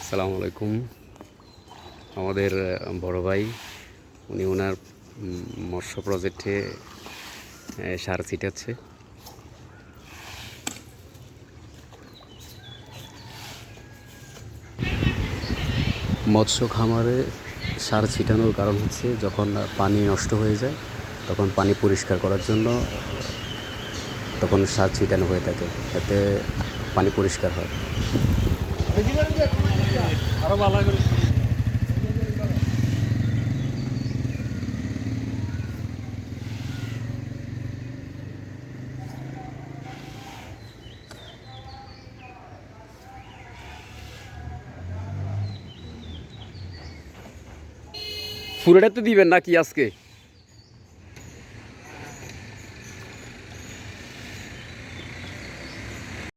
আসসালামু আলাইকুম। আমাদের বড় ভাই উনি ওনার মৎস্য প্রজেক্টে সার ছিটাচ্ছে। মৎস্য খামারে সার ছিটানোর কারণ হচ্ছে যখন পানি নষ্ট হয়ে যায় তখন পানি পরিষ্কার করার জন্য তখন সার ছিটানো হয়ে থাকে, এতে পানি পরিষ্কার হয়। পুরোটা তো দিবেন নাকি আজকে?